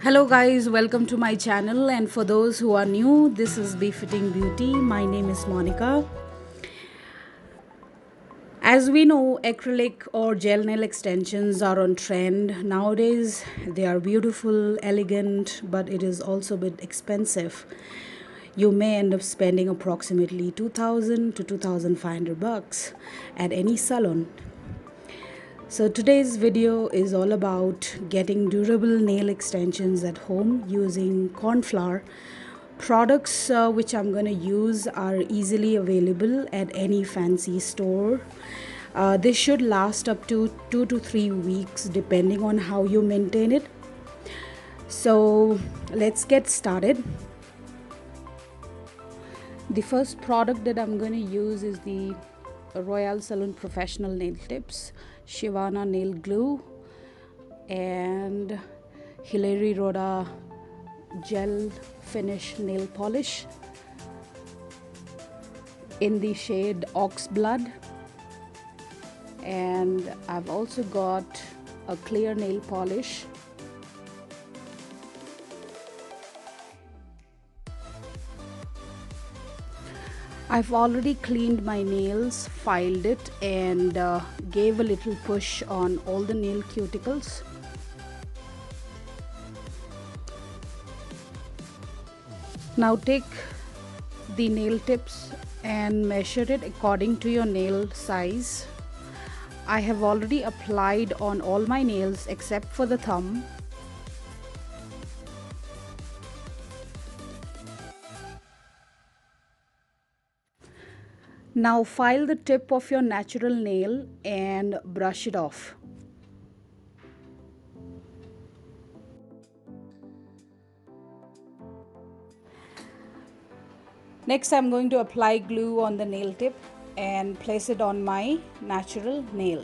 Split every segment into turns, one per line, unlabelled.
Hello guys, welcome to my channel, and for those who are new, this is Befitting Beauty. My name is Monika. As we know, acrylic or gel nail extensions are on trend nowadays. They are beautiful, elegant, but it is also a bit expensive. You may end up spending approximately 2000 to 2500 bucks at any salon. So today's video is all about getting durable nail extensions at home using corn flour. Products which I'm going to use are easily available at any fancy store. This should last up to 2 to 3 weeks depending on how you maintain it. So let's get started. The first product that I'm going to use is the Royal Salon Professional Nail Tips, Shivana Nail Glue, and Hilary Rhoda Gel Finish Nail Polish in the shade Ox Blood. And I've also got a clear nail polish. I've already cleaned my nails, filed it, and gave a little push on all the nail cuticles. Now take the nail tips and measure it according to your nail size. I have already applied on all my nails except for the thumb. Now file the tip of your natural nail and brush it off. Next, I'm going to apply glue on the nail tip and place it on my natural nail.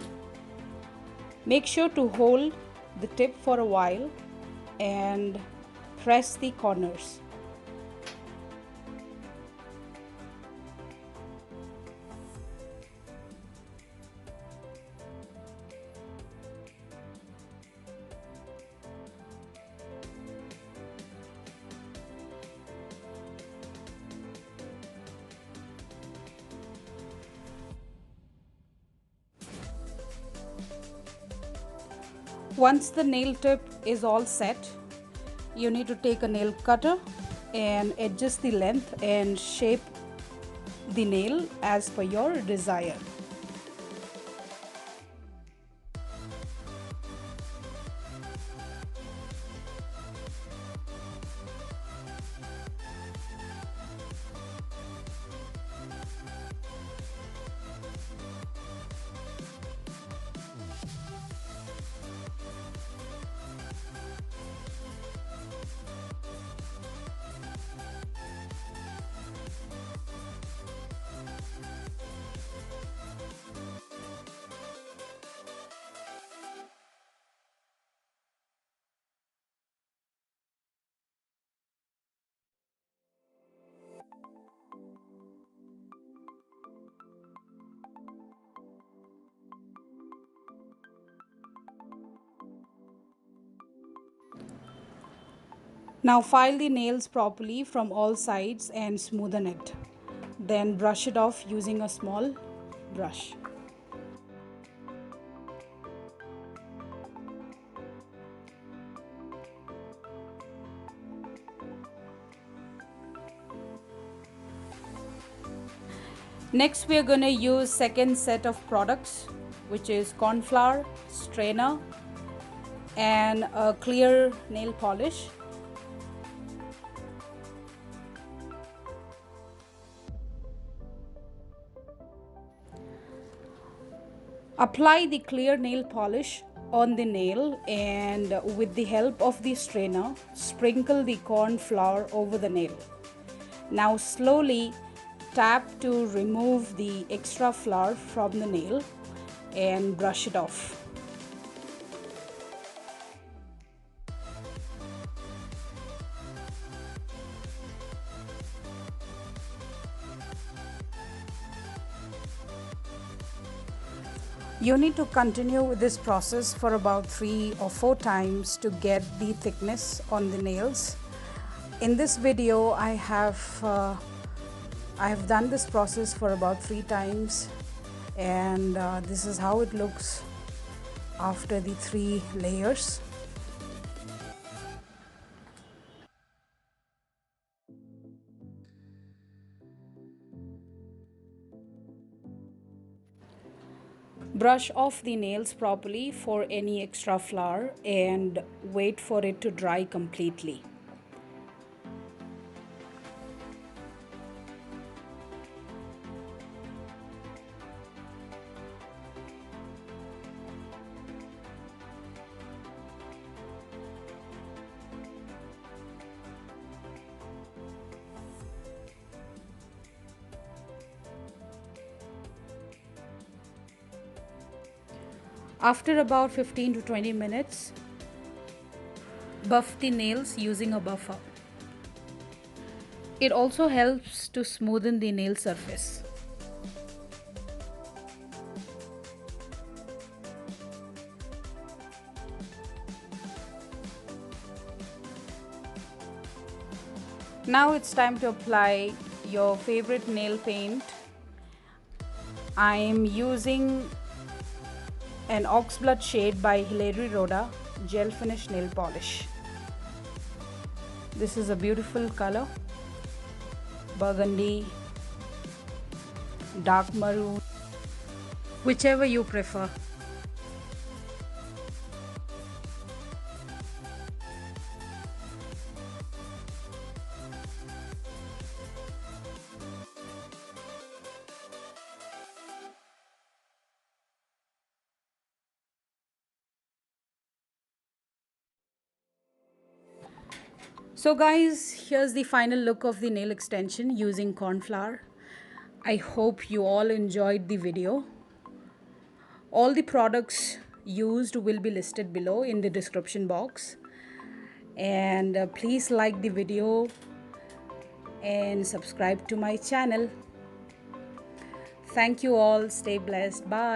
Make sure to hold the tip for a while and press the corners. Once the nail tip is all set, you need to take a nail cutter and adjust the length and shape the nail as per your desire. Now file the nails properly from all sides and smoothen it. Then brush it off using a small brush. Next, we are going to use second set of products, which is corn flour, strainer, and a clear nail polish. Apply the clear nail polish on the nail, and with the help of the strainer, sprinkle the corn flour over the nail. Now slowly tap to remove the extra flour from the nail and brush it off. You need to continue with this process for about 3 or 4 times to get the thickness on the nails. In this video, I have done this process for about 3 times, and this is how it looks after the 3 layers. Brush off the nails properly for any extra flour and wait for it to dry completely. After about 15 to 20 minutes, buff the nails using a buffer. It also helps to smoothen the nail surface. Now it's time to apply your favorite nail paint. I am using an Oxblood shade by Hilary Rhoda gel finish nail polish. This is a beautiful color, burgundy, dark maroon, whichever you prefer. So guys, here's the final look of the nail extension using corn flour. I hope you all enjoyed the video. All the products used will be listed below in the description box. And please like the video and subscribe to my channel. Thank you all. Stay blessed. Bye.